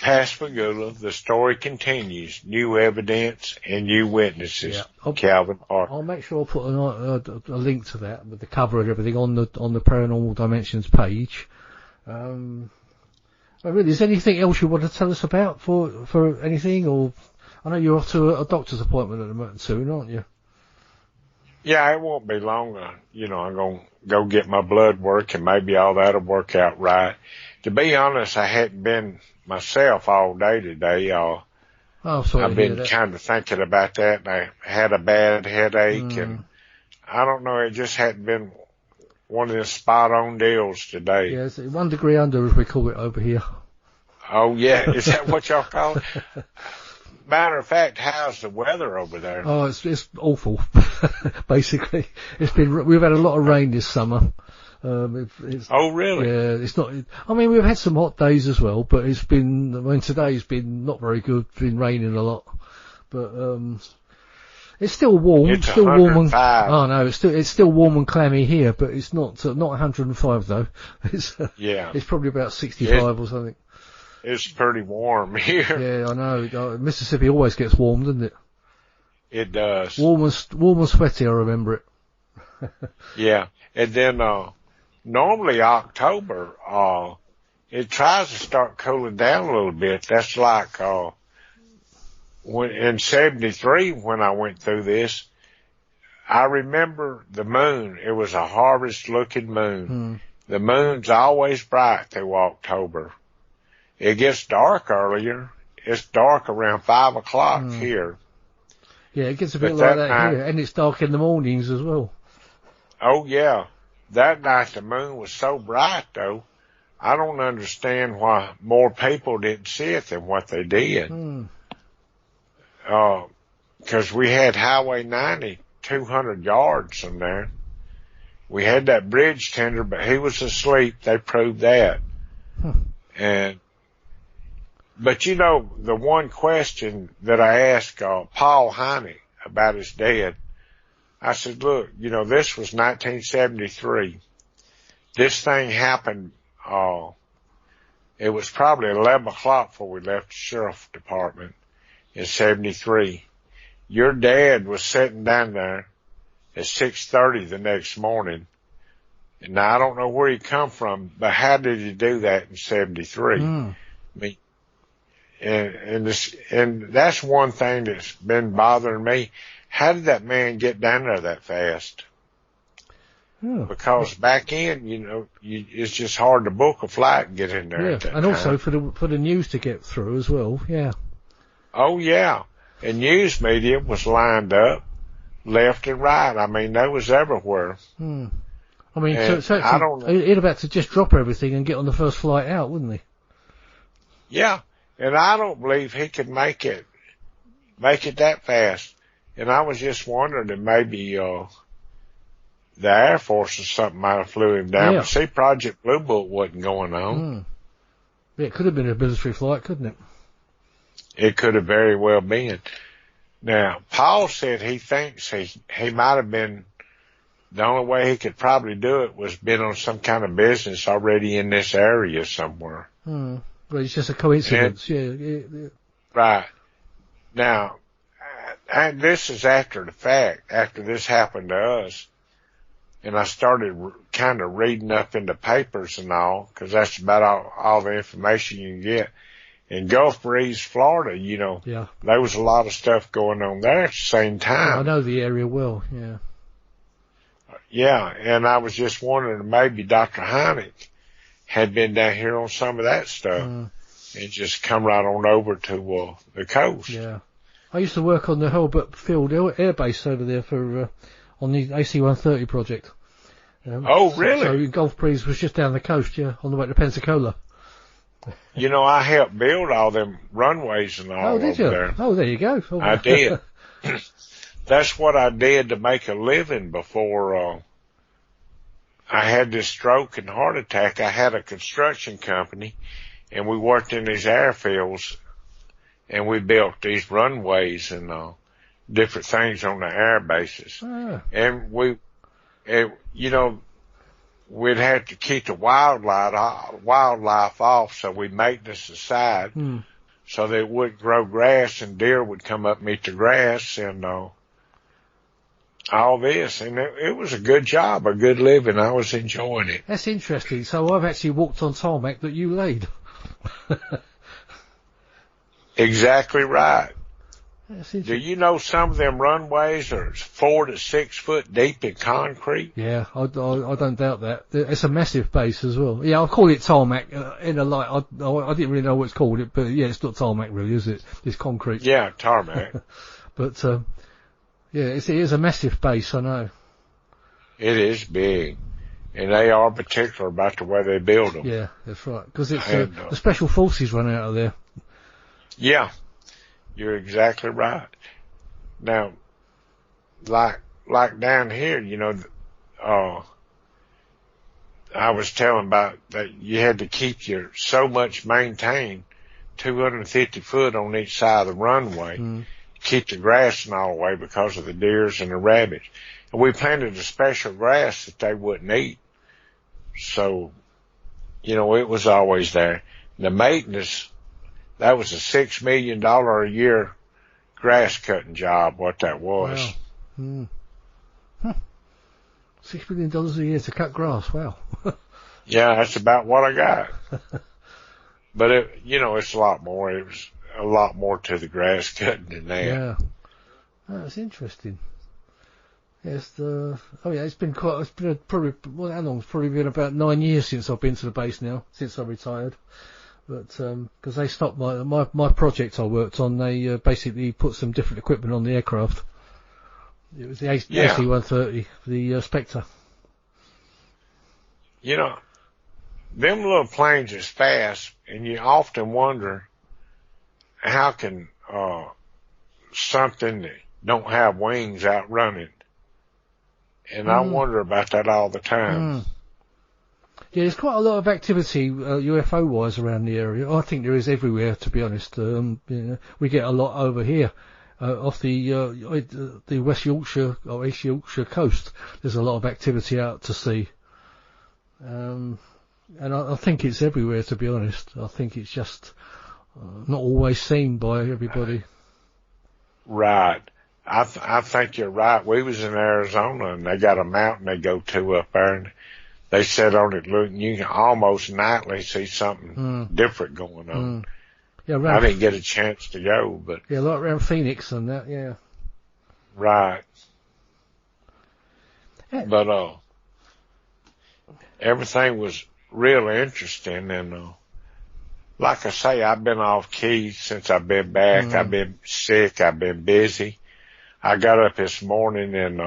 Pascagoula, The Story Continues, New Evidence and New Witnesses. Yeah. Calvin Parker. I'll make sure I'll put a link to that with the cover and everything on the Paranormal Dimensions page. Really, is there anything else you want to tell us about for anything? Or I know you're off to a doctor's appointment at the moment soon, aren't you? Yeah, it won't be long. I'm going to go get my blood work, and maybe all that'll work out right. To be honest, I hadn't been myself all day today. I've been kind of thinking about that, and I had a bad headache, and I don't know, it just hadn't been one of the spot-on deals today. Yeah, it's 1 degree under, as we call it over here. Oh, yeah. Is that what y'all call it? Matter of fact, how's the weather over there? Oh, it's awful. Basically, we've had a lot of rain this summer. Oh, really? Yeah, it's not. I mean, we've had some hot days as well, but today's been not very good. It's been raining a lot, but it's still warm. It's still warm and it's still warm and clammy here, but it's not 105 though. It's probably about 65 or something. It's pretty warm here. Yeah, I know. Mississippi always gets warm, doesn't it? It does. Warm and sweaty, I remember it. Yeah. And then, normally October, it tries to start cooling down a little bit. That's like, in 73, when I went through this, I remember the moon. It was a harvest-looking moon. The moon's always bright through October. It gets dark earlier. It's dark around 5 o'clock here. Yeah, it gets a bit like that here, and it's dark in the mornings as well. Oh, yeah. That night the moon was so bright, though, I don't understand why more people didn't see it than what they did. 'Cause we had Highway 90, 200 yards from there. We had that bridge tender, but he was asleep. They proved that. But you know, the one question that I asked Paul Heine about his dad, I said, look, you know, this was 1973. This thing happened, it was probably 11 o'clock before we left the sheriff's department in 73. Your dad was sitting down there at 6:30 the next morning. And now I don't know where he come from, but how did he do that in 73? I mean, and that's one thing that's been bothering me. How did that man get down there that fast? Because back in, you know, it's just hard to book a flight and get in there. Yeah, and also for the news to get through as well. Yeah. Oh yeah, and news media was lined up left and right. I mean, they was everywhere. I mean, so I don't know. He'd about to just drop everything and get on the first flight out, wouldn't he? Yeah, and I don't believe he could make it that fast. And I was just wondering that maybe the Air Force or something might have flew him down. Yeah. But see, Project Blue Book wasn't going on. Yeah, it could have been a military flight, couldn't it? It could have very well been. Now, Paul said he thinks he might have been, the only way he could probably do it was been on some kind of business already in this area somewhere. Well, it's just a coincidence, yeah. Right. Now, and this is after the fact, after this happened to us, and I started kind of reading up into papers and all, because that's about all the information you can get. In Gulf Breeze, Florida, you know, there was a lot of stuff going on there at the same time. I know the area well, yeah. Yeah, and I was just wondering maybe Dr. Heineck had been down here on some of that stuff and just come right on over to the coast. Yeah. I used to work on the Hurlburt Field Air Base over there for on the AC-130 project. Oh, really? So Gulf Breeze was just down the coast, on the way to Pensacola. You know, I helped build all them runways and all over there. Oh, there you go. Oh. I did. That's what I did to make a living before I had this stroke and heart attack. I had a construction company, and we worked in these airfields, and we built these runways and different things on the air bases. And you know, we'd have to keep the wildlife off, so we maintenance the side so they wouldn't grow grass, and deer would come up and eat the grass and all this. And it was a good job, a good living. I was enjoying it. That's interesting. So I've actually walked on tarmac that you laid. Exactly right. Do you know some of them runways are 4 to 6 foot deep in concrete? Yeah, I don't doubt that. It's a massive base as well. Yeah, I'll call it tarmac in a light. I didn't really know what it's called, but yeah, it's not tarmac really, is it? It's concrete. Yeah, tarmac. But yeah, it is a massive base, I know. It is big, and they are particular about the way they build them. Yeah, that's right, because it's the special forces run out of there. Yeah. You're exactly right. Now, like down here, you know, I was telling about that you had to keep your so much maintained, 250 foot on each side of the runway, keep the grass and all away because of the deers and the rabbits. And we planted a special grass that they wouldn't eat. So, you know, it was always there. The maintenance, that was a $6 million a year grass cutting job, what that was. Wow. $6 million a year to cut grass, wow. Yeah, that's about what I got. But it's a lot more. It was a lot more to the grass cutting than that. Yeah. That's interesting. It's it's been probably, well, how long? It's probably been about 9 years since I've been to the base now, since I retired. But, because they stopped my project I worked on, they, basically put some different equipment on the aircraft. It was the AC-130, the Spectre. You know, them little planes is fast, and you often wonder how can, something that don't have wings outrun it. And I wonder about that all the time. Yeah, there's quite a lot of activity, UFO-wise around the area. I think there is everywhere, to be honest. We get a lot over here, off the West Yorkshire or East Yorkshire coast. There's a lot of activity out to sea. And I think it's everywhere, to be honest. I think it's just not always seen by everybody. Right. I think you're right. We was in Arizona, and they got a mountain they go to up there, and they sit on it, look, and you can almost nightly see something different going on. Yeah, I didn't get a chance to go, but yeah, like around Phoenix and that, yeah. Right. Yeah. But everything was real interesting, and like I say, I've been off key since I've been back. I've been sick. I've been busy. I got up this morning, and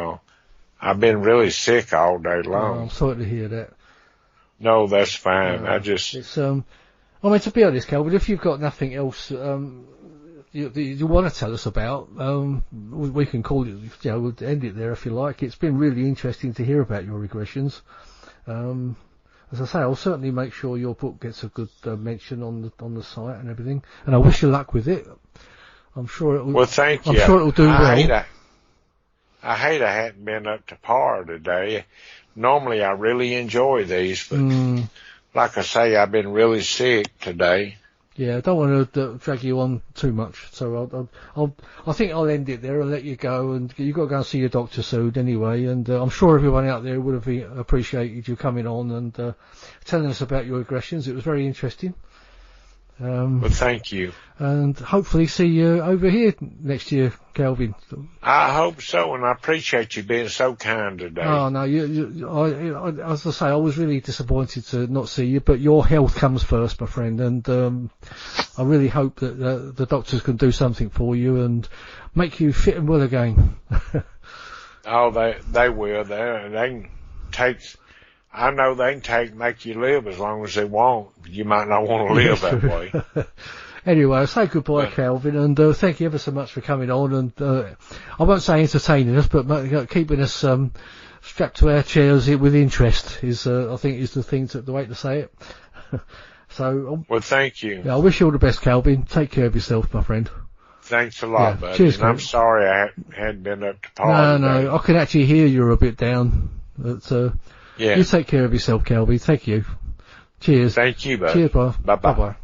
I've been really sick all day long. I'm sorry to hear that. No, that's fine. It's I mean, to be honest, Calvin, if you've got nothing else you want to tell us about, we can call it. We'll end it there if you like. It's been really interesting to hear about your regressions. As I say, I'll certainly make sure your book gets a good mention on the site and everything. And I wish you luck with it. I'm sure it will. Well, thank you. I'm sure it will do well. I hate I hadn't been up to par today. Normally, I really enjoy these, but like I say, I've been really sick today. Yeah, I don't want to drag you on too much, so I think I'll end it there and let you go. And you've got to go and see your doctor soon anyway. And I'm sure everyone out there would have appreciated you coming on and telling us about your aggressions. It was very interesting. Well, thank you. And hopefully see you over here next year, Calvin. I hope so, and I appreciate you being so kind today. Oh, no, as I say, I was really disappointed to not see you, but your health comes first, my friend, and I really hope that the doctors can do something for you and make you fit and well again. Oh, they will. They can take... I know they can make you live as long as they want. You might not want to live that way. Anyway, say goodbye, Calvin, and thank you ever so much for coming on. And I won't say entertaining us, but keeping us strapped to our chairs with interest is, I think, is the way to say it. So, well, thank you. Yeah, I wish you all the best, Calvin. Take care of yourself, my friend. Thanks a lot, buddy. Cheers, and I'm sorry I hadn't been up to par. No, I can actually hear you're a bit down. But, yeah. You take care of yourself, Calvin. Thank you. Cheers. Thank you, buddy. Cheers, bro. Bye-bye. Bye-bye.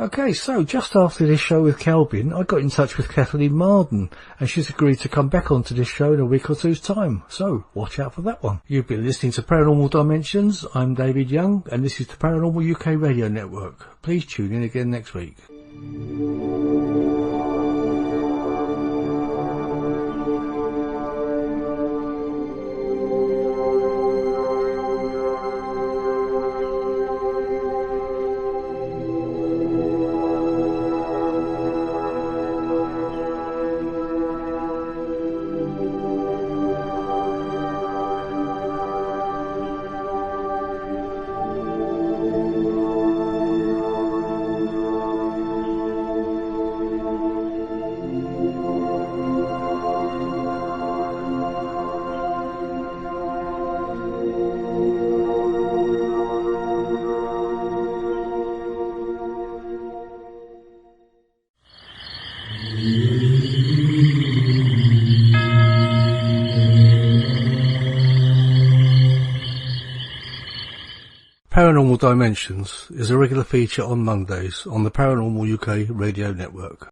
Okay, so just after this show with Calvin, I got in touch with Kathleen Marden, and she's agreed to come back onto this show in a week or two's time. So, watch out for that one. You've been listening to Paranormal Dimensions. I'm David Young, and this is the Paranormal UK Radio Network. Please tune in again next week. Paranormal Dimensions is a regular feature on Mondays on the Paranormal UK Radio Network.